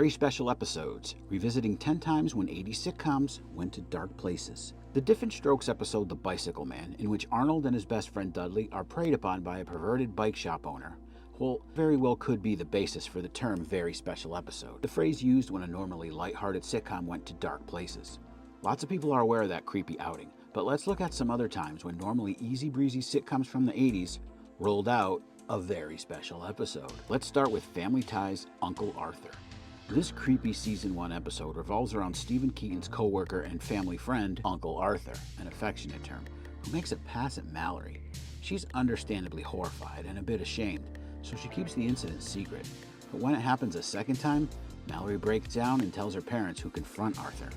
Very special episodes, revisiting 10 times when 80s sitcoms went to dark places. The Diff'rent Strokes episode The Bicycle Man, in which Arnold and his best friend Dudley are preyed upon by a perverted bike shop owner, very well could be the basis for the term very special episode, the phrase used when a normally lighthearted sitcom went to dark places. Lots of people are aware of that creepy outing, but let's look at some other times when normally easy breezy sitcoms from the 80s rolled out a very special episode. Let's start with Family Tie's Uncle Arthur. This creepy season 1 episode revolves around Stephen Keaton's co-worker and family friend, Uncle Arthur, an affectionate term, who makes a pass at Mallory. She's understandably horrified and a bit ashamed, so she keeps the incident secret. But when it happens a second time, Mallory breaks down and tells her parents, who confront Arthur.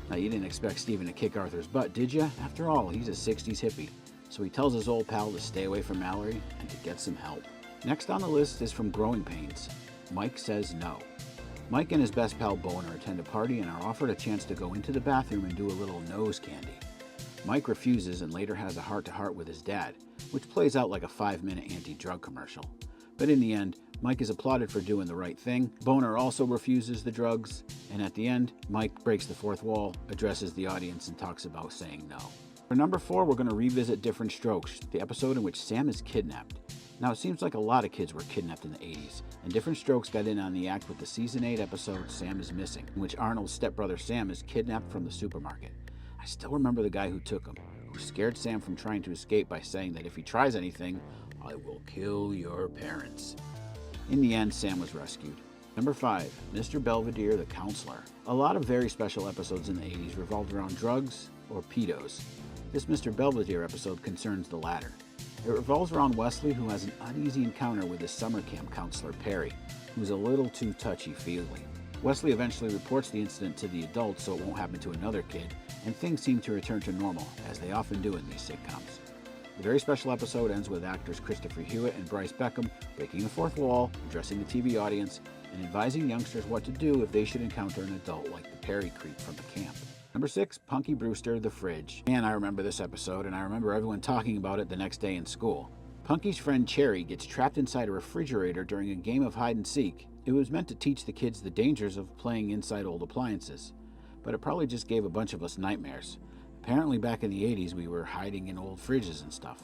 Now, you didn't expect Stephen to kick Arthur's butt, did you? After all, he's a 60s hippie. So he tells his old pal to stay away from Mallory and to get some help. Next on the list is from Growing Pains. Mike Says No. Mike and his best pal Boner attend a party and are offered a chance to go into the bathroom and do a little nose candy. Mike refuses and later has a heart-to-heart with his dad, which plays out like a 5-minute anti-drug commercial. But in the end, Mike is applauded for doing the right thing. Boner also refuses the drugs, and at the end, Mike breaks the fourth wall, addresses the audience, and talks about saying no. For number 4, we're going to revisit Diff'rent Strokes, the episode in which Sam is kidnapped. Now, it seems like a lot of kids were kidnapped in the 80s, and Diff'rent Strokes got in on the act with the Season 8 episode Sam is Missing, in which Arnold's stepbrother Sam is kidnapped from the supermarket. I still remember the guy who took him, who scared Sam from trying to escape by saying that if he tries anything, I will kill your parents. In the end, Sam was rescued. Number 5, Mr. Belvedere the Counselor. A lot of very special episodes in the 80s revolved around drugs or pedos. This Mr. Belvedere episode concerns the latter. It revolves around Wesley, who has an uneasy encounter with his summer camp counselor Perry, who's a little too touchy-feely. Wesley eventually reports the incident to the adults so it won't happen to another kid, and things seem to return to normal, as they often do in these sitcoms. The very special episode ends with actors Christopher Hewitt and Bryce Beckham breaking the fourth wall, addressing the TV audience, and advising youngsters what to do if they should encounter an adult like the Perry creep from the camp. Number 6, Punky Brewster, The Fridge. Man, I remember this episode, and I remember everyone talking about it the next day in school. Punky's friend Cherry gets trapped inside a refrigerator during a game of hide and seek. It was meant to teach the kids the dangers of playing inside old appliances, but it probably just gave a bunch of us nightmares. Apparently back in the 80s we were hiding in old fridges and stuff.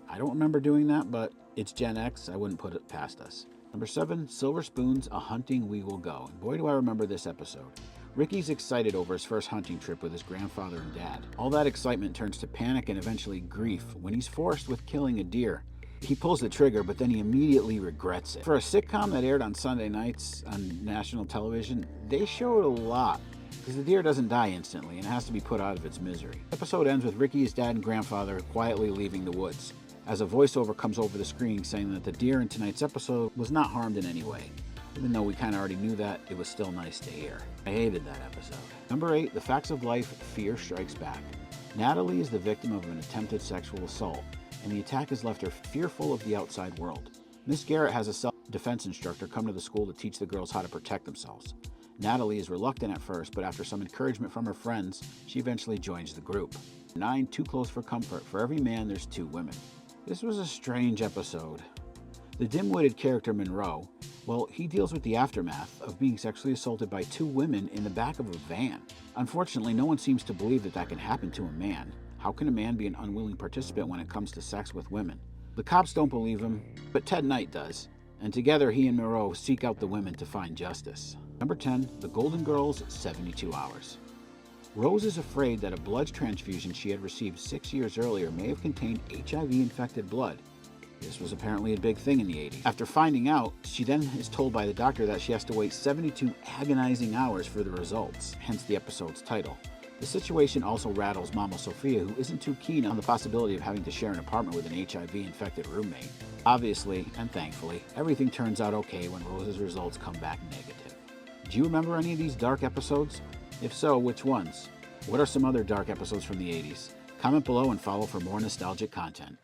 I don't remember doing that, but it's Gen X, I wouldn't put it past us. Number 7, Silver Spoons, A Hunting We Will Go. And boy do I remember this episode. Ricky's excited over his first hunting trip with his grandfather and dad. All that excitement turns to panic and eventually grief when he's forced with killing a deer. He pulls the trigger, but then he immediately regrets it. For a sitcom that aired on Sunday nights on national television, they showed a lot, because the deer doesn't die instantly and it has to be put out of its misery. The episode ends with Ricky, his dad, and grandfather quietly leaving the woods, as a voiceover comes over the screen saying that the deer in tonight's episode was not harmed in any way. Even though we kind of already knew that, it was still nice to hear. I hated that episode. Number 8, The Facts of Life, Fear Strikes Back. Natalie is the victim of an attempted sexual assault, and the attack has left her fearful of the outside world. Miss Garrett has a self-defense instructor come to the school to teach the girls how to protect themselves. Natalie is reluctant at first, but after some encouragement from her friends, she eventually joins the group. 9, Too Close for Comfort. For every man, there's 2 women. This was a strange episode. The dim-witted character Monroe, well, he deals with the aftermath of being sexually assaulted by 2 women in the back of a van. Unfortunately, no one seems to believe that that can happen to a man. How can a man be an unwilling participant when it comes to sex with women? The cops don't believe him, but Ted Knight does, and together he and Monroe seek out the women to find justice. Number 10, The Golden Girls, 72 Hours. Rose is afraid that a blood transfusion she had received 6 years earlier may have contained HIV-infected blood. This was apparently a big thing in the 80s. After finding out, she then is told by the doctor that she has to wait 72 agonizing hours for the results, hence the episode's title. The situation also rattles Mama Sophia, who isn't too keen on the possibility of having to share an apartment with an HIV-infected roommate. Obviously, and thankfully, everything turns out okay when Rose's results come back negative. Do you remember any of these dark episodes? If so, which ones? What are some other dark episodes from the 80s? Comment below and follow for more nostalgic content.